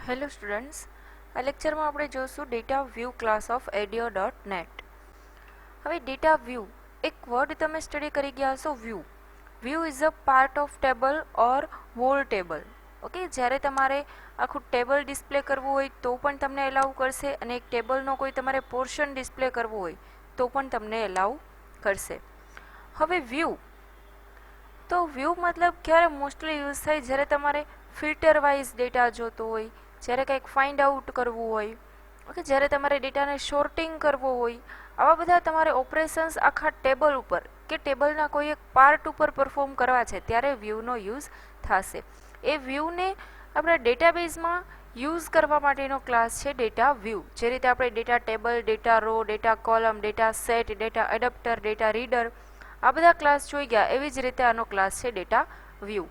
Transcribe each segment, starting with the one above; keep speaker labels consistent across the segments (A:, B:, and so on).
A: Hello students, આ લેક્ચરમાં આપણે જોશું data view class of ADO.NET. હવે ડેટા વ્યૂ એક વર્ડ તમે સ્ટડી કરી ગયા હશો. View is a part of table or whole table. Okay, જ્યારે તમારે આખું ટેબલ ડિસ્પ્લે કરવું હોય તો પણ તમને એલાઉ કરશે, અને એક ટેબલનો કોઈ તમારે પોર્શન ડિસ્પ્લે કરવું હોય તો પણ તમને એલાઉ કરશે. હવે વ્યૂ મતલબ ક્યારે મોસ્ટલી યુઝ થાય? જ્યારે તમારે ફિલ્ટર વાઇઝ ડેટા જોતો હોય, જ્યારે કંઈક ફાઇન્ડ આઉટ કરવું હોય, ઓકે, જ્યારે તમારે ડેટાને શોર્ટિંગ કરવો હોય, આવા બધા તમારે ઓપરેશન્સ આખા ટેબલ ઉપર કે ટેબલના કોઈ એક પાર્ટ ઉપર પરફોર્મ કરવા છે ત્યારે વ્યૂનો યુઝ થશે. એ વ્યૂને આપણા ડેટાબેઝમાં યુઝ કરવા માટેનો ક્લાસ છે ડેટા વ્યૂ. જે રીતે આપણે data table, data row, data column, data set, data adapter, data reader આ બધા ક્લાસ જોઈ ગયા, એવી જ રીતે આનો ક્લાસ છે data view.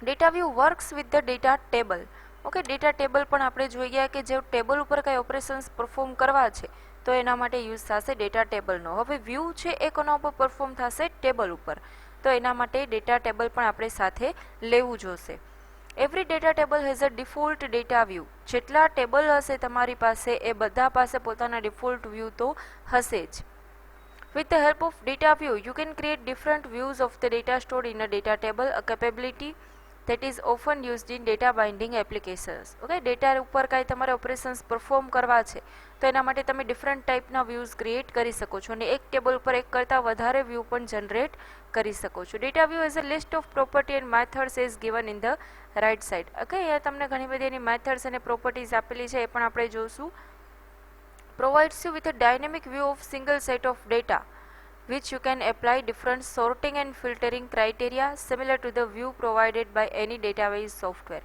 A: Data view works with the data table. Okay, data table પણ આપણે જોઈ ગયા કે જે ટેબલ ઉપર કઈ ઓપરેશન્સ પરફોર્મ કરવા છે તો એના માટે યુઝ થશે ડેટા ટેબલનો. હવે વ્યૂ છે એ કોના ઉપર પરફોર્મ થશે? ટેબલ ઉપર. તો એના માટે ડેટા ટેબલ પણ આપણે સાથે લેવું જોશે. Every data table has a default data view. જેટલા ટેબલ હશે તમારી પાસે એ બધા પાસે પોતાના ડિફોલ્ટ વ્યૂ તો હશે જ. With the help of data view, you can create different views of the data stored in a data table, a capability that is often used in data binding applications. Okay, data ઉપર કાંઈ તમારે operations perform કરવા છે તો એના માટે તમે different ટાઈપના વ્યૂઝ ક્રિએટ કરી શકો છો, અને એક ટેબલ ઉપર એક કરતાં વધારે વ્યૂ પણ જનરેટ કરી શકો છો. Data view as a list of property and methods is given in the right side. Okay, અહીંયા તમને ઘણી બધી એની મેથડ્સ અને પ્રોપર્ટીઝ આપેલી છે, એ પણ આપણે જોશું. Provides you with a dynamic view of single set of data which you can apply different sorting and filtering criteria similar to the view provided by any database software.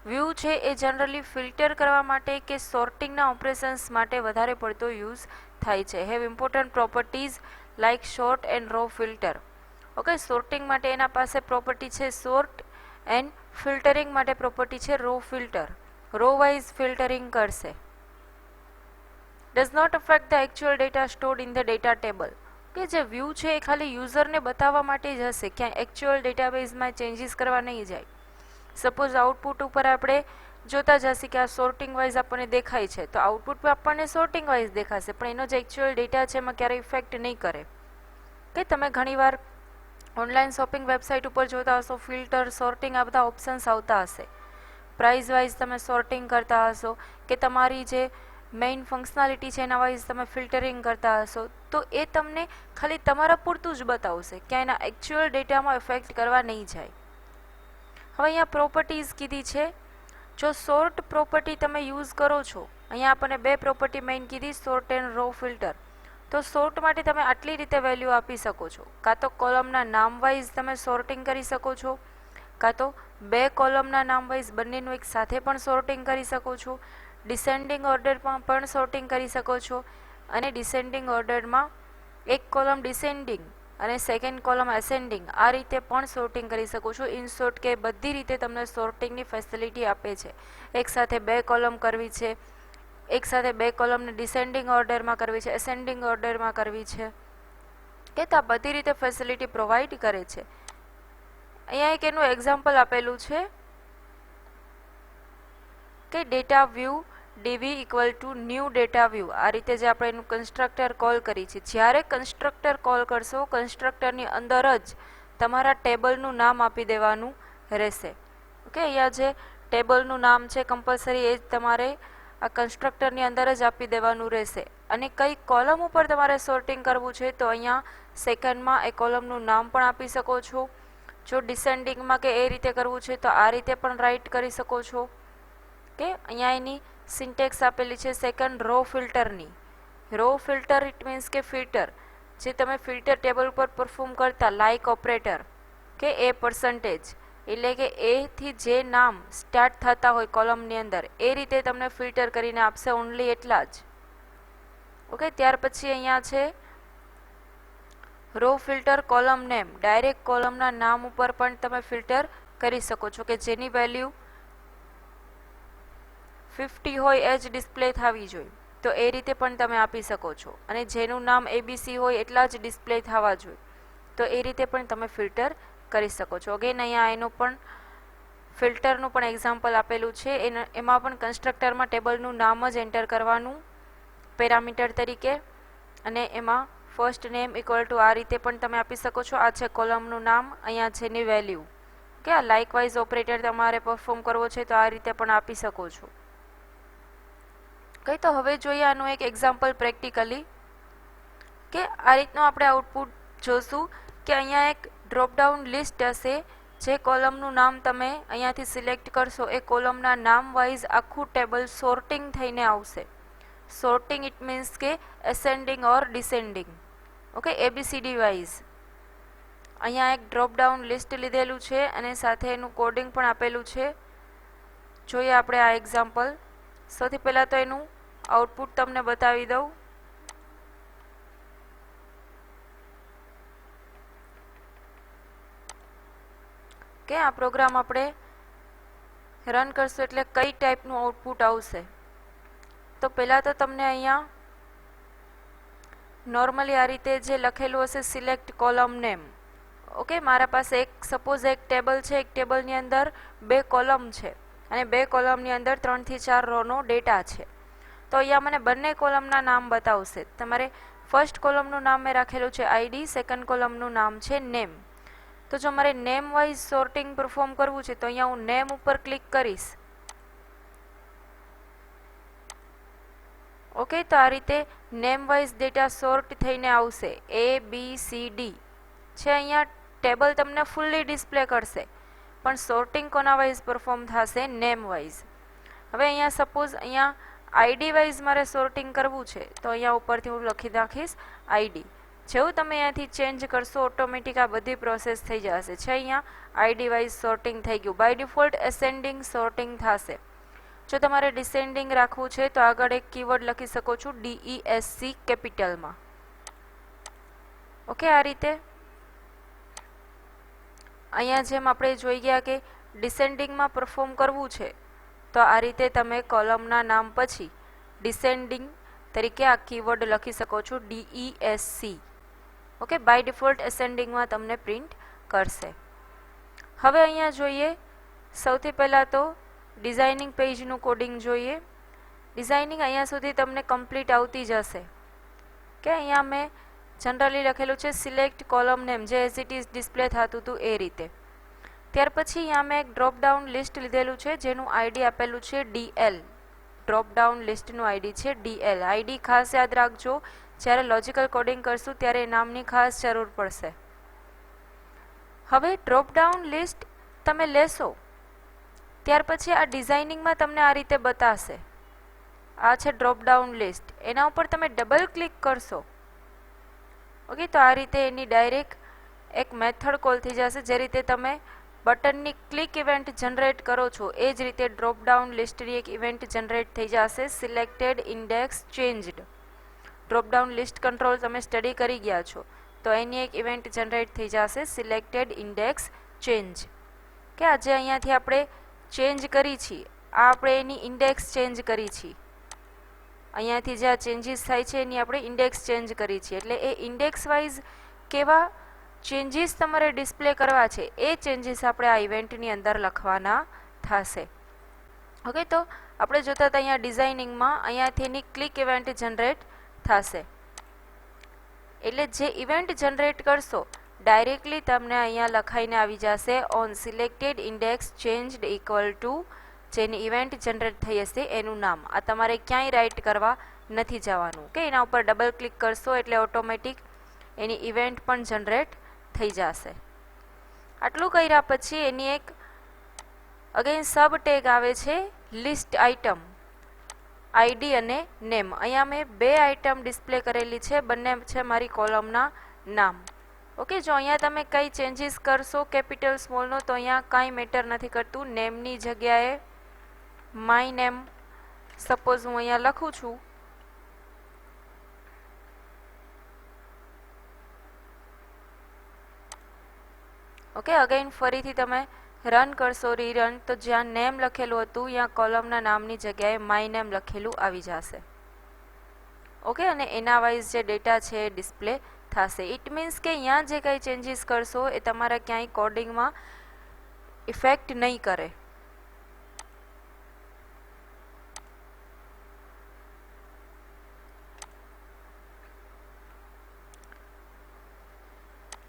A: View છે એ generally filter કરવા માટે કે સોર્ટિંગના operations માટે વધારે પડતો use થાય છે. Have important properties like short and row filter. Okay, sorting માટે એના પાસે પ્રોપર્ટી છે સોર્ટ, એન્ડ ફિલ્ટરિંગ માટે પ્રોપર્ટી છે row filter. Row wise filtering કરશે. Does not affect the actual data stored in the data table. કે જે view છે એ ખાલી યુઝરને બતાવવા માટે જ હશે, ક્યાંય એકચ્યુઅલ ડેટાબેઝમાં ચેન્જીસ કરવા નહીં જાય. સપોઝ આઉટપુટ ઉપર આપણે જોતા જશે કે આ સોર્ટિંગ વાઇઝ આપણને દેખાય છે, તો આઉટપુટ પર આપણને સોર્ટિંગ વાઇઝ દેખાશે, પણ એનો જે એકચ્યુઅલ ડેટા છે એમાં ક્યારેય ઇફેક્ટ નહીં કરે. કે તમે ઘણીવાર ઓનલાઈન શોપિંગ વેબસાઇટ ઉપર જોતા હશો, ફિલ્ટર, સોર્ટિંગ આ બધા ઓપ્શન્સ આવતા હશે. પ્રાઇઝ વાઇઝ તમે સોર્ટિંગ કરતા હશો, કે તમારી જે મેઇન ફંક્શનાલિટી છે એના વાઇઝ તમે ફિલ્ટરિંગ કરતા હશો, તો એ તમને ખાલી તમારા પૂરતું જ બતાવશે, ક્યાં એના એકચ્યુઅલ ડેટામાં ઇફેક્ટ કરવા નહીં જાય. હવે અહીંયા પ્રોપર્ટીઝ કીધી છે. જો સોર્ટ પ્રોપર્ટી તમે યુઝ કરો છો, અહીંયા આપણને બે પ્રોપર્ટી મેઇન કીધી, સોર્ટ એન્ડ રો ફિલ્ટર. તો સોર્ટ માટે તમે આટલી રીતે વેલ્યુ આપી શકો છો, કાં તો કોલમના નામ વાઇઝ તમે સોર્ટિંગ કરી શકો છો, કાં તો બે કોલમના નામ વાઇઝ બંનેનું એક સાથે પણ સોર્ટિંગ કરી શકો છો. ડિસેન્ડિંગ ઓર્ડરમાં પણ સોર્ટિંગ કરી શકો છો, અને ડિસેન્ડિંગ ઓર્ડરમાં એક કોલમ ડિસેન્ડિંગ અને સેકન્ડ કોલમ એસેન્ડિંગ આ રીતે પણ સોર્ટિંગ કરી શકો છો. ઇન શોર્ટ કે બધી રીતે તમને સોર્ટિંગની ફેસિલિટી આપે છે. એક સાથે બે કોલમ કરવી છે, એક સાથે બે કોલમને ડિસેન્ડિંગ ઓર્ડરમાં કરવી છે, એસેન્ડિંગ ઓર્ડરમાં કરવી છે, કે તો આ બધી રીતે ફેસિલિટી પ્રોવાઈડ કરે છે. અહીંયા એક એનું એક્ઝામ્પલ આપેલું છે કે data view ડીવી equal to new data view. આ રીતે જે આપણે એનું કન્સ્ટ્રક્ટર કોલ કરી છે, જ્યારે કન્સ્ટ્રક્ટર કોલ કરશો કન્સ્ટ્રક્ટરની અંદર જ તમારા ટેબલનું નામ આપી દેવાનું રહેશે. ઓકે, અહીંયા જે ટેબલનું નામ છે કમ્પલસરી એ જ તમારે આ કન્સ્ટ્રક્ટરની અંદર જ આપી દેવાનું રહેશે. અને કઈ કોલમ ઉપર તમારે સોર્ટિંગ કરવું છે તો અહીંયા સેકન્ડમાં એ કોલમનું નામ પણ આપી શકો છો. જો ડિસેન્ડિંગમાં કે એ રીતે કરવું છે તો આ રીતે પણ રાઇટ કરી શકો છો. કે અહીંયા એની સિન્ટેક્સ આપેલી છે સેકન્ડ રો ફિલ્ટરની. રો ફિલ્ટર ઇટ મીન્સ કે ફિલ્ટર જે તમે ફિલ્ટર ટેબલ ઉપર પરફોર્મ કરતા, લાઇક ઓપરેટર કે એ પર્સન્ટેજ, એટલે કે એથી જે નામ સ્ટાર્ટ થતા હોય કોલમની અંદર એ રીતે તમને ફિલ્ટર કરીને આપશે, ઓનલી એટલા જ. ઓકે, ત્યાર પછી અહીંયા છે row filter column name. Direct કોલમના નામ ઉપર પણ તમે ફિલ્ટર કરી શકો છો, કે જેની વેલ્યુ 50 હોય એ જ ડિસ્પ્લે થવી જોઈએ, તો એ રીતે પણ તમે આપી શકો છો. અને જેનું નામ ABC હોય એટલા જ ડિસ્પ્લે થવા જોઈએ, તો એ રીતે પણ તમે ફિલ્ટર કરી શકો છો. અગેન અહીંયા એનો પણ ફિલ્ટરનું પણ એક્ઝામ્પલ આપેલું છે. એમાં પણ કન્સ્ટ્રક્ટરમાં ટેબલનું નામ જ એન્ટર કરવાનું પેરામીટર તરીકે, અને એમાં ફર્સ્ટ નેમ ઇક્વલ ટુ આ રીતે પણ તમે આપી શકો છો. આ છે કોલમનું નામ, અહીંયા છે એની વેલ્યુ. કે આ લાઇકવાઇઝ ઓપરેટર તમારે પરફોર્મ કરવો છે તો આ રીતે પણ આપી શકો છો. કંઈ તો હવે જોઈએ આનું એક એક્ઝામ્પલ પ્રેક્ટિકલી, કે આ રીતનું આપણે આઉટપુટ જોશું કે અહીંયા એક ડ્રોપડાઉન લિસ્ટ હશે. જે કોલમનું નામ તમે અહીંયાથી સિલેક્ટ કરશો એ કોલમના નામ વાઇઝ આખું ટેબલ સોર્ટિંગ થઈને આવશે. સોર્ટિંગ ઇટ મીન્સ કે એસેન્ડિંગ ઓર ડિસેન્ડિંગ. Okay, ABCD wise. અહીંયા એક ડ્રોપડાઉન લિસ્ટ લીધેલું છે અને સાથે એનું કોડિંગ પણ આપેલું છે. જોઈએ આપણે આ એક્ઝામ્પલ. સૌથી પહેલાં તો એનું આઉટપુટ તમને બતાવી દઉં. કે આ પ્રોગ્રામ આપણે રન કરશું એટલે કઈ ટાઈપનું આઉટપુટ આવશે. તો પહેલાં તો તમને અહીંયા નોર્મલી આ રીતે જે લખેલું હશે સિલેક્ટ કોલમ નેમ. ઓકે, મારા પાસે સપોઝ એક ટેબલ છે. એક ટેબલની અંદર 2 કોલમ છે અને 2 કોલમની અંદર 3 થી 4 રોનો ડેટા છે. તો અહીંયા મને બંને કોલમના નામ બતાવશે. તમારે ફર્સ્ટ કોલમનું નામ મેં રાખેલું છે ID, સેકન્ડ કોલમનું નામ છે નેમ. તો જો મારે નેમ વાઇઝ સોર્ટિંગ પરફોર્મ કરવું છે તો અહીંયા હું નેમ ઉપર ક્લિક કરીશ. ઓકે, તો આ રીતે નેમ વાઇઝ ડેટા સોર્ટ થઈને આવશે. ABCD છે. અહીંયા ટેબલ તમને ફૂલ્લી ડિસ્પ્લે કરશે, પણ સોર્ટિંગ કોના વાઇઝ પરફોર્મ થશે? Name wise. હવે અહીંયા સપોઝ અહીંયા ID વાઇઝ મારે સોર્ટિંગ કરવું છે તો અહીંયા ઉપરથી હું લખી નાખીશ ID. જેવું તમે અહીંયાથી ચેન્જ કરશો ઓટોમેટિક આ બધી પ્રોસેસ થઈ જશે. છે અહીંયા ID વાઇઝ સોર્ટિંગ થઈ ગયું. બાય ડિફોલ્ટ એસેન્ડિંગ સોર્ટિંગ થશે. જો તમારે ડિસેન્ડિંગ રાખવું છે તો આગળ એક કીવર્ડ લખી શકો છો DESC કેપિટલમાં. ઓકે, આ રીતે અહીંયા જેમ આપણે જોઈ ગયા કે ડિસેન્ડિંગમાં પરફોર્મ કરવું છે તો આ રીતે તમે કોલમના નામ પછી ડિસેન્ડિંગ તરીકે આ કીવર્ડ લખી શકો છો DESC. ઓકે, બાય ડિફોલ્ટ એસેન્ડિંગમાં તમને પ્રિન્ટ કરશે. હવે અહીંયા જોઈએ સૌથી પહેલાં તો ડિઝાઇનિંગ પેજનું કોડિંગ જોઈએ. ડિઝાઇનિંગ અહીંયા સુધી તમને કમ્પ્લીટ આવતી જ હશે. કે અહીંયા મેં જનરલી લખેલું છે સિલેક્ટ કોલમ નેમ, જે એઝ ઇટ ઇઝ ડિસ્પ્લે થતું હતું એ રીતે. ત્યાર પછી અહીંયા મેં એક ડ્રોપડાઉન લિસ્ટ લીધેલું છે જેનું ID આપેલું છે DL. ડ્રોપડાઉન લિસ્ટનું ID છે DL. ID ખાસ યાદ રાખજો, જ્યારે લોજિકલ કોડિંગ કરશું ત્યારે નામની ખાસ જરૂર પડશે. હવે ડ્રોપડાઉન લિસ્ટ તમે લેશો ત્યાર પછી આ ડિઝાઇનિંગમાં તમને આ રીતે બતાવશે. આ છે ડ્રોપડાઉન લિસ્ટ. એના ઉપર તમે ડબલ ક્લિક કરશો. ઓકે, તો આ રીતે એની ડાયરેક્ટ એક મેથડ કોલ થઈ જશે. જે રીતે તમે બટનની ક્લિક ઇવેન્ટ જનરેટ કરો છો એ જ રીતે ડ્રોપડાઉન લિસ્ટની એક ઇવેન્ટ જનરેટ થઈ જશે. Selected index changed. Dropdown list control તમે સ્ટડી કરી ગયા છો તો એની એક ઇવેન્ટ જનરેટ થઈ જશે સિલેક્ટેડ ઇન્ડેક્સ ચેન્જ. કે આજે અહીંયાથી આપણે ચેન્જ કરી છીએ, આ આપણે એની ઇન્ડેક્સ ચેન્જ કરી છીએ. અહીંયાથી જે આ ચેન્જીસ થાય છે એની આપણે ઇન્ડેક્સ ચેન્જ કરી છીએ. એટલે એ ઇન્ડેક્સ વાઇઝ કેવા ચેન્જીસ તમારે ડિસ્પ્લે કરવા છે એ ચેન્જીસ આપણે આ ઇવેન્ટની અંદર લખવાના થશે. ઓકે, તો આપણે જોતા હતા અહીંયા ડિઝાઇનિંગમાં અહીંયાથી એની ક્લિક ઇવેન્ટ જનરેટ થશે. એટલે જે ઇવેન્ટ જનરેટ કરશો ડાયરેક્ટલી તમને અહીંયા લખાઈને આવી જશે on selected index changed equal to જેની ઇવેન્ટ જનરેટ થઈ હશે એનું નામ. આ તમારે ક્યાંય રાઇટ કરવા નથી જવાનું. કે એના ઉપર ડબલ ક્લિક કરશો એટલે ઓટોમેટિક એની ઇવેન્ટ પણ જનરેટ થઈ જશે. આટલું કર્યા પછી એની એક અગેન સબ ટેગ આવે છે લિસ્ટ આઇટમ, ID અને નેમ. અહીંયા મેં 2 આઇટમ ડિસ્પ્લે કરેલી છે, બંને છે મારી કોલમના નામ. ઓકે, જો અહીંયા તમે કંઈ ચેન્જીસ કરશો કેપિટલ સ્મોલનો તો અહીંયા કાંઈ મેટર નથી કરતું. નેમની જગ્યાએ માય નેમ સપોઝ હું અહીંયા લખું છું. ઓકે, અગેન ફરીથી તમે રન કરશો રીરન તો જ્યાં નેમ લખેલું હતું ત્યાં કોલમના નામની જગ્યાએ માય નેમ લખેલું આવી જશે. ઓકે, અને એના વાઇઝ જે ડેટા છે એ ડિસ્પ્લે થશે. ઇટ મીન્સ કે અહીંયા જે કંઈ ચેન્જીસ કરશો એ તમારા ક્યાંય કોડિંગમાં ઇફેક્ટ નહીં કરે.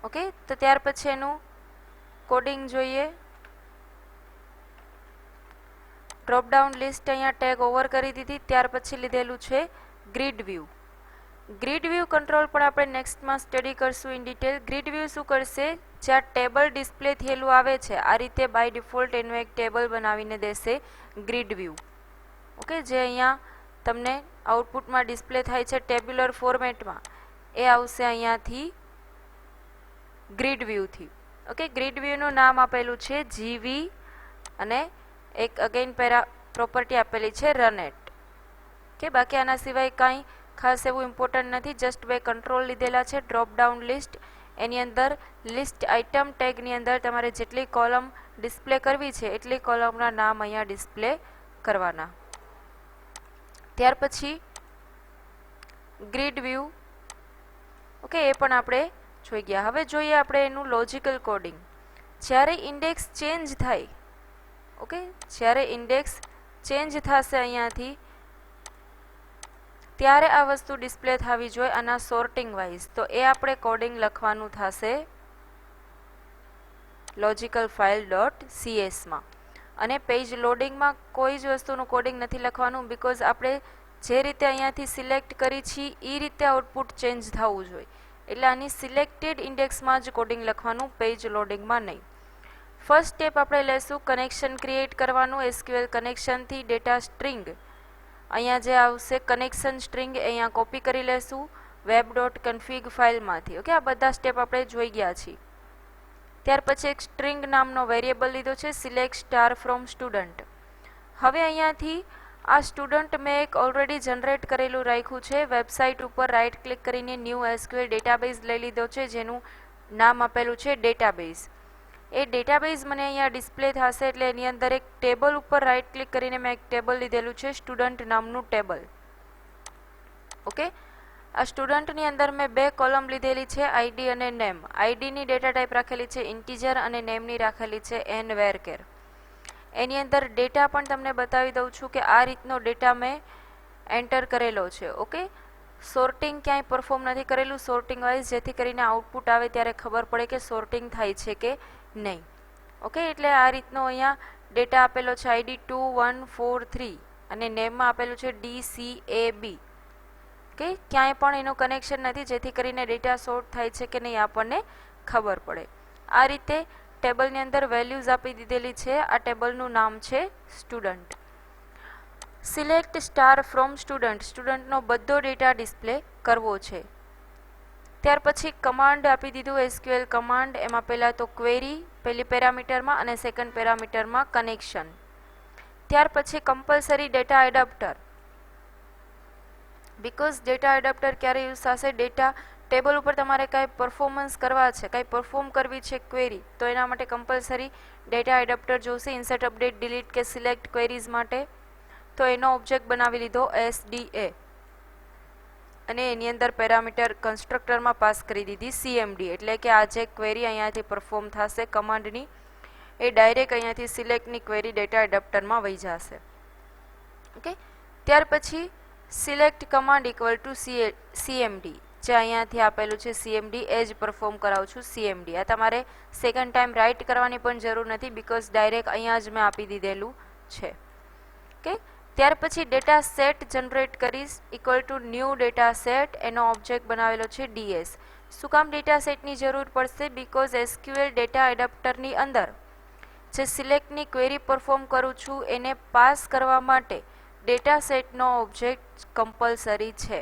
A: ઓકે, તો ત્યાર પછી એનું કોડિંગ જોઈએ. ડ્રોપડાઉન લિસ્ટ અહીંયા ટેગ ઓવર કરી દીધી. ત્યાર પછી લીધેલું છે grid view. Grid view control પણ આપણે નેક્સ્ટમાં સ્ટડી કરશું ઇન ડિટેલ. ગ્રીડ વ્યૂ શું કરશે, જ્યાં ટેબલ ડિસ્પ્લે થયેલું આવે છે આ રીતે બાય ડિફોલ્ટ એનું એક ટેબલ બનાવીને દેશે ગ્રીડ વ્યૂ. ઓકે, જે અહીંયા તમને આઉટપુટમાં ડિસ્પ્લે થાય છે ટેબ્યુલર ફોર્મેટમાં, એ આવશે અહીંયાથી ગ્રીડ વ્યૂથી. ઓકે, ગ્રીડ વ્યૂનું નામ આપેલું છે જીવી અને એક અગેન પ્રોપર્ટી આપેલી છે રનેટ. કે બાકી આના સિવાય કાંઈ ખાસ એવું ઇમ્પોર્ટન્ટ નથી. જસ્ટ બે કંટ્રોલ લીધેલા છે. ડ્રોપડાઉન લિસ્ટ, એની અંદર લિસ્ટ આઇટમ ટેગની અંદર તમારે જેટલી કોલમ ડિસ્પ્લે કરવી છે એટલી કોલમના નામ અહીંયા ડિસ્પ્લે કરવાના. ત્યાર પછી ગ્રીડ વ્યૂ, ઓકે, એ પણ આપણે જોઈ ગયા. હવે જોઈએ આપણે એનું લોજિકલ કોડિંગ. જ્યારે ઇન્ડેક્સ ચેન્જ થાય, ઓકે, જ્યારે ઇન્ડેક્સ ચેન્જ થશે અહીંયાથી, ત્યારે આ વસ્તુ ડિસ્પ્લે થવી જોઈએ આના સોર્ટિંગ વાઇઝ. તો એ આપણે કોડિંગ લખવાનું થશે લોજિકલ ફાઇલ .cs માં. અને પેજ લોડિંગમાં કોઈ જ વસ્તુનું કોડિંગ નથી લખવાનું, બિકોઝ આપણે જે રીતે અહીંયાથી સિલેક્ટ કરી છીએ એ રીતે આઉટપુટ ચેન્જ થવું જોઈએ. એટલે આની સિલેક્ટેડ ઇન્ડેક્સમાં જ કોડિંગ લખવાનું, પેજ લોડિંગમાં નહીં. ફર્સ્ટ સ્ટેપ આપણે લેશું કનેક્શન ક્રિએટ કરવાનું. એસક્યુએલ કનેક્શનથી ડેટા સ્ટ્રિંગ અહીંયા જે આવશે કનેક્શન સ્ટ્રિંગ એ અહીંયા કોપી કરી લેશું web.config ફાઇલમાંથી. ઓકે, આ બધા સ્ટેપ આપણે જોઈ ગયા છીએ. ત્યાર પછી એક સ્ટ્રિંગ નામનો વેરિયેબલ લીધો છે સિલેક્ટ સ્ટાર ફ્રોમ સ્ટુડન્ટ. હવે અહીંયાથી આ સ્ટુડન્ટ મેં એક ઓલરેડી જનરેટ કરેલું રાખ્યું છે. વેબસાઇટ ઉપર રાઇટ ક્લિક કરીને ન્યૂ એસક્યુએલ ડેટાબેઝ લઈ લીધો છે જેનું નામ આપેલું છે ડેટાબેઝ. એ ડેટાબેઝ મને અહીંયા ડિસ્પ્લે થશે એટલે એની અંદર એક ટેબલ ઉપર રાઇટ ક્લિક કરીને મેં એક ટેબલ લીધેલું છે સ્ટુડન્ટ નામનું ટેબલ. ઓકે, આ સ્ટુડન્ટની અંદર મેં બે કોલમ લીધેલી છે આઈડી અને નેમ. આઈડીની ડેટા ટાઈપ રાખેલી છે ઇન્ટીજર અને નેમની રાખેલી છે એન વેરકેર. એની અંદર ડેટા પણ તમને બતાવી દઉં છું કે આ રીતનો ડેટા મેં એન્ટર કરેલો છે. ઓકે, સોર્ટિંગ ક્યાંય પરફોર્મ નથી કરેલું સોર્ટિંગ વાઇઝ, જેથી કરીને આઉટપુટ આવે ત્યારે ખબર પડે કે સોર્ટિંગ થાય છે કે નહીં. ઓકે, એટલે આ રીતનો અહીંયા ડેટા આપેલો છે આઈડી 2143 અને નેમમાં આપેલું છે DCAB. કે ક્યાંય પણ એનું કનેક્શન નથી, જેથી કરીને ડેટા સોર્ટ થાય છે કે નહીં આપણને ખબર પડે. આ રીતે ટેબલની અંદર વેલ્યુઝ આપી દીધેલી છે. આ ટેબલનું નામ છે student. Select star from student, સ્ટુડન્ટનો બધો ડેટા ડિસ્પ્લે કરવો છે. ત્યાર પછી કમાન્ડ આપી દીધું એસક્યુએલ કમાન્ડ. એમાં પહેલાં તો ક્વેરી પહેલી પેરામીટરમાં અને સેકન્ડ પેરામીટરમાં કનેક્શન. ત્યાર પછી compulsory data adapter, because data adapter ક્યારે યુઝ થશે, ડેટા ટેબલ ઉપર તમારે કાંઈ પરફોર્મન્સ કરવા છે, કાંઈ પરફોર્મ કરવી છે ક્વેરી, તો એના માટે કમ્પલસરી ડેટા એડપ્ટર જોશે. ઇન્સર્ટ અપડેટ ડિલીટ કે સિલેક્ટ ક્વેરીઝ માટે તો એનો ઓબ્જેક્ટ બનાવી લીધો SDA અને એની અંદર પેરામીટર કન્સ્ટ્રક્ટરમાં પાસ કરી દીધી CMD. એટલે કે આ જે ક્વેરી અહીંયાથી પરફોર્મ થશે કમાન્ડની એ ડાયરેક્ટ અહીંયાથી સિલેક્ટની ક્વેરી ડેટા એડપ્ટરમાં વહી જશે. ઓકે, ત્યાર પછી select command equal to CMD, જે અહીંયાથી આપેલું છે CMD એ જ પરફોર્મ કરાવું છું CMD. આ તમારે સેકન્ડ ટાઈમ રાઇટ કરવાની પણ જરૂર નથી, બિકોઝ ડાયરેક્ટ અહીંયા જ મેં આપી દીધેલું છે. ઓકે, ત્યાર પછી ડેટા સેટ જનરેટ કરીશ equal to new data set. એનો ઓબ્જેક્ટ બનાવેલો છે DS. શું કામ ડેટા સેટની જરૂર પડશે, બિકોઝ એસક્યુએલ ડેટા એડપ્ટરની અંદર જે સિલેક્ટની ક્વેરી પરફોર્મ કરું છું એને પાસ કરવા માટે ડેટા સેટનો ઓબ્જેક્ટ કમ્પલસરી છે.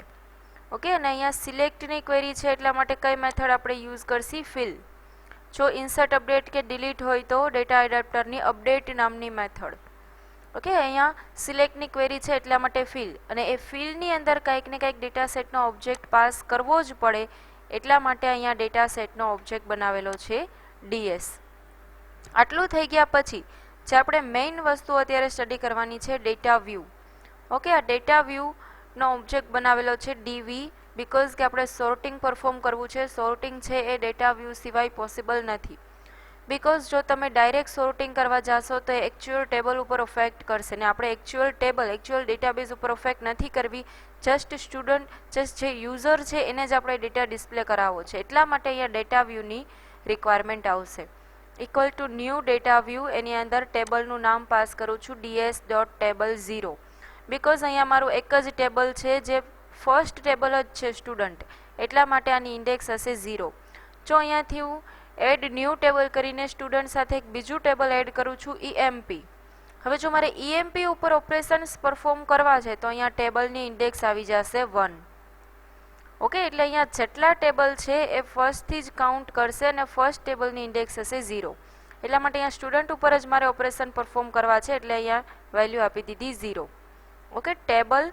A: ઓકે, અને અહીંયા સિલેક્ટની ક્વેરી છે એટલા માટે કઈ મેથડ આપણે યુઝ કરશી, ફિલ. જો ઇન્સર્ટ અપડેટ કે ડિલીટ હોય તો ડેટા એડપ્ટરની અપડેટ નામની મેથડ. ઓકે, અહીંયા સિલેક્ટની ક્વેરી છે એટલા માટે ફિલ, અને એ ફિલની અંદર કંઈક ને કંઈક ડેટા સેટનો ઓબ્જેક્ટ પાસ કરવો જ પડે એટલા માટે અહીંયા ડેટા સેટનો ઓબ્જેક્ટ બનાવેલો છે DS. આટલું થઈ ગયા પછી જે આપણે મેઇન વસ્તુ અત્યારે સ્ટડી કરવાની છે ડેટા વ્યૂ. ઓકે, આ ડેટા વ્યૂનો ઓબ્જેક્ટ બનાવેલો છે DV, બિકોઝ કે આપણે સોર્ટિંગ પરફોર્મ કરવું છે. સોર્ટિંગ છે એ ડેટા વ્યૂ સિવાય પોસિબલ નથી. બિકોઝ જો તમે ડાયરેક્ટ સોર્ટિંગ કરવા જાશો તો એ એકચ્યુઅલ ટેબલ ઉપર અફેક્ટ કરશે ને આપણે એકચ્યુઅલ ડેટાબેઝ ઉપર અફેક્ટ નથી કરવી. જસ્ટ જે યુઝર છે એને જ આપણે ડેટા ડિસ્પ્લે કરાવવો છે. એટલા માટે અહીંયા ડેટા વ્યૂની રિક્વાયરમેન્ટ આવશે. Equal to new data view, એની અંદર ટેબલનું નામ પાસ કરું છું ds.table0. બિકોઝ અહીંયા મારું એક જ ટેબલ છે જે ફર્સ્ટ ટેબલ જ છે સ્ટુડન્ટ, એટલા માટે આની ઇન્ડેક્સ હશે 0. જો અહીંયાથી હું એડ ન્યૂ ટેબલ કરીને સ્ટુડન્ટ સાથે એક બીજું ટેબલ એડ કરું છું EMP. હવે જો મારે EMP ઉપર ઓપરેશન્સ પરફોર્મ કરવા છે તો અહીંયા ટેબલની ઇન્ડેક્સ આવી જશે 1. ઓકે, એટલે અહીંયા જેટલા ટેબલ છે એ ફર્સ્ટથી જ કાઉન્ટ કરશે અને ફર્સ્ટ ટેબલની ઇન્ડેક્સ હશે 0. એટલા માટે અહીંયા સ્ટુડન્ટ ઉપર જ મારે ઓપરેશન પરફોર્મ કરવા છે એટલે અહીંયા વેલ્યુ આપી દીધી 0. ઓકે, ટેબલ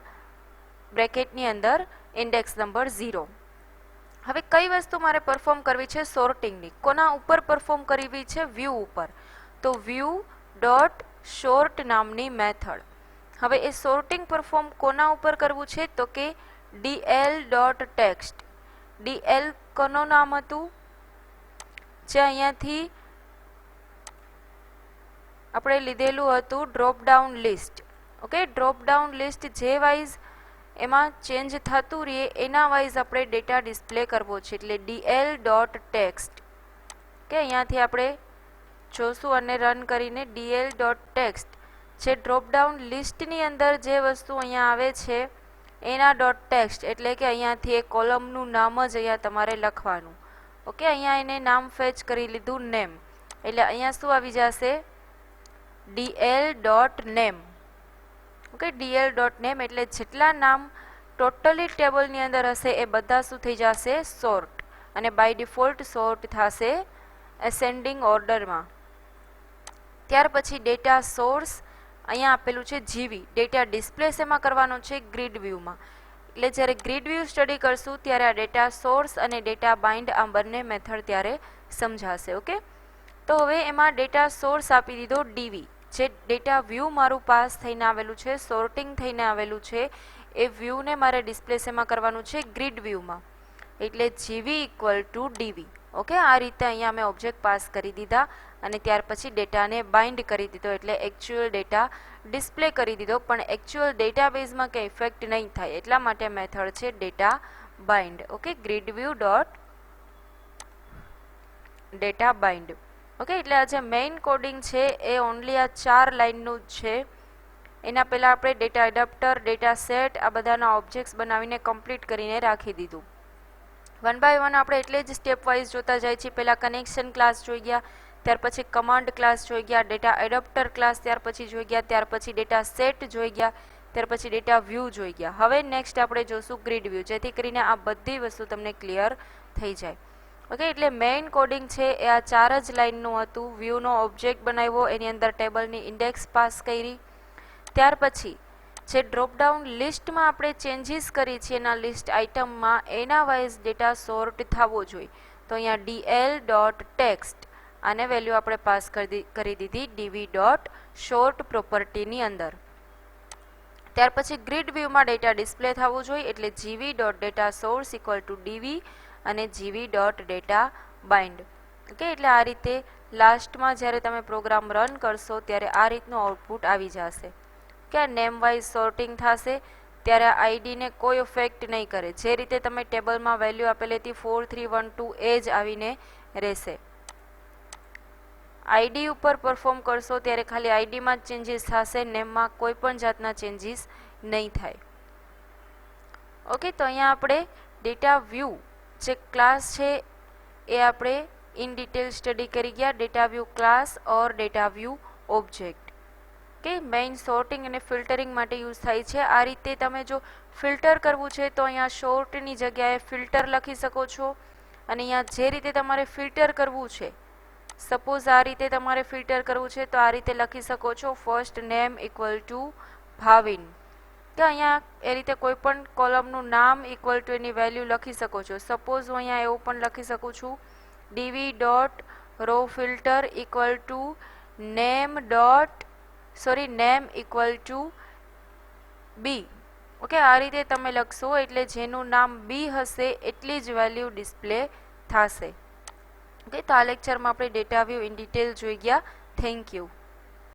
A: બ્રેકેટની અંદર ઇન્ડેક્સ નંબર 0. હવે કઈ વસ્તુ મારે પરફોર્મ કરવી છે સોર્ટિંગની? કોના ઉપર પરફોર્મ કરવી છે? વ્યૂ ઉપર. તો વ્યૂ ડોટ શોર્ટ નામની મેથડ. હવે એ સોર્ટિંગ પરફોર્મ કોના ઉપર કરવું છે? તો કે dl ડોટ ટેક્સ્ટ. dl કોનું નામ હતું? જે અહીંયાથી આપણે લીધેલું હતું drop down list. Okay, drop down list જે વાઇઝ એમાં ચેન્જ થતું રહે એના વાઇઝ આપણે ડેટા ડિસ્પ્લે કરવો છે, એટલે dl ડોટ ટેક્સ્ટ. કે અહીંયાથી આપણે જોશું અને રન કરીને dl ડોટ ટેક્સ્ટ જે ડ્રોપડાઉન લિસ્ટની અંદર જે વસ્તુ અહીંયા આવે છે એના ડોટ ટેક્સ્ટ, એટલે કે અહીંયાથી એ કોલમનું નામ જ અહીંયા તમારે લખવાનું. ઓકે, અહીંયા એને નામ ફેચ કરી લીધું નેમ, એટલે અહીંયા શું આવી જશે? dl dot name. Okay, dl dot name એટલે જેટલા નામ ટોટલી ટેબલની અંદર હશે એ બધા શું થઈ જશે? સોર્ટ. અને બાય ડિફોલ્ટ સોર્ટ થશે એસેન્ડિંગ ઓર્ડરમાં. ત્યાર પછી ડેટા સોર્સ અહીંયા આપેલું છે જીવી. ડેટા ડિસ્પ્લે શેમાં કરવાનો છે? ગ્રીડ વ્યૂમાં. એટલે જ્યારે ગ્રીડ વ્યૂ સ્ટડી કરશું ત્યારે આ ડેટા સોર્સ અને ડેટા બાઇન્ડ આ બંને મેથડ ત્યારે સમજાશે. ઓકે, તો હવે એમાં ડેટા સોર્સ આપી દીધો ડીવી. જે ડેટા વ્યૂ મારું પાસ થઈને આવેલું છે, સોર્ટિંગ થઈને આવેલું છે, એ વ્યૂને મારે ડિસ્પ્લે શેમાં કરવાનું છે? ગ્રીડ વ્યૂમાં. એટલે જીવી ઇક્વલ ટુ ડીવી. ઓકે, આ રીતે અહીંયા મેં ઓબ્જેક્ટ પાસ કરી દીધા અને ત્યાર પછી ડેટાને બાઇન્ડ કરી દીધો, એટલે એકચ્યુઅલ ડેટા ડિસ્પ્લે કરી દીધો. પણ એકચ્યુઅલ ડેટાબેઝમાં કંઈ ઇફેક્ટ નહીં થાય એટલા માટે મેથડ છે data bind. Okay, grid view dot data bind. Okay, એટલે આ જે મેઇન કોડિંગ છે એ ઓનલી આ 4 લાઇનનું જ છે. એના પહેલાં આપણે ડેટા એડપ્ટર, ડેટા સેટ આ બધાના ઓબ્જેક્ટ્સ બનાવીને કમ્પ્લીટ કરીને રાખી દીધું. વન બાય વન આપણે એટલે જ સ્ટેપ વાઇઝ જોતા જાય છે. પહેલાં કનેક્શન ક્લાસ જોઈ ગયા, ત્યાર પછી કમાન્ડ ક્લાસ જોઈ ગયા, ડેટા એડપ્ટર ક્લાસ ત્યાર પછી જોઈ ગયા, ત્યાર પછી ડેટા સેટ જોઈ ગયા, ત્યાર પછી ડેટા વ્યૂ જોઈ ગયા. હવે નેક્સ્ટ આપણે જોશું ગ્રીડ વ્યૂ, જેથી કરીને આ બધી વસ્તુ તમને ક્લિયર થઈ જાય. ઓકે, એટલે મેઇન કોડિંગ છે એ આ 4 જ લાઇનનું હતું. વ્યૂનો ઓબ્જેક્ટ બનાવ્યો, એની અંદર ટેબલની ઇન્ડેક્સ પાસ કરી. ત્યાર પછી જે ડ્રોપડાઉન લિસ્ટમાં આપણે ચેન્જીસ કરી છે એના લિસ્ટ આઇટમમાં એના વાઇઝ ડેટા સોર્ટ થવો જોઈએ. તો અહીંયા dl ડોટ ટેક્સ્ટ આને વેલ્યુ આપણે પાસ કરી દીધી dv ડોટ શોર્ટ પ્રોપર્ટીની અંદર. ત્યાર પછી ગ્રીડ વ્યૂમાં ડેટા ડિસ્પ્લે થવું જોઈએ, એટલે gv dot data source equal to dv અને gv dot data bind. Okay, એટલે આ રીતે લાસ્ટમાં જ્યારે તમે પ્રોગ્રામ રન કરશો ત્યારે આ રીતનું આઉટપુટ આવી જશે કે નેમ વાઇઝ સોર્ટિંગ થશે. ત્યારે આઈડીને કોઈ ઇફેક્ટ નહીં કરે. જે રીતે તમે ટેબલમાં વેલ્યુ આપેલી હતી 4312 એ જ આવીને રહેશે. આઈડી ઉપર પરફોર્મ કરશો ત્યારે ખાલી આઈડીમાં જ ચેન્જીસ થશે, નેમમાં કોઈ પણ જાતના ચેન્જીસ નહીં થાય. ઓકે, તો અહીંયા આપણે ડેટા વ્યૂ જે ક્લાસ છે એ આપણે ઇન ડિટેલ સ્ટડી કરી ગયા. ડેટા વ્યૂ ક્લાસ ઓર ડેટા વ્યૂ ઓબ્જેક્ટ કે મેઇન સોર્ટિંગ અને ફિલ્ટરિંગ માટે યુઝ થાય છે. આ રીતે તમે જો ફિલ્ટર કરવું છે તો અહીંયા શોર્ટની જગ્યાએ ફિલ્ટર લખી શકો છો. અને અહીંયા જે રીતે તમારે ફિલ્ટર કરવું છે, સપોઝ આ રીતે તમારે ફિલ્ટર કરવું છે તો આ રીતે લખી શકો છો first name equal two Bhavin. કે અહીંયા એ રીતે કોઈ પણ કોલમનું નામ ઇક્વલ ટુ એની વેલ્યુ લખી શકો છો. સપોઝ હું અહીંયા એવું પણ લખી શકું છું dv dot row filter equal to name equal to B. Okay, આ રીતે તમે લખશો એટલે જેનું નામ બી હશે એટલી જ વેલ્યુ ડિસ્પ્લે થશે. ઓકે, તો આ લેક્ચરમાં આપણે ડેટા વ્યૂ ઇન ડિટેલ જોઈ ગયા. Thank you.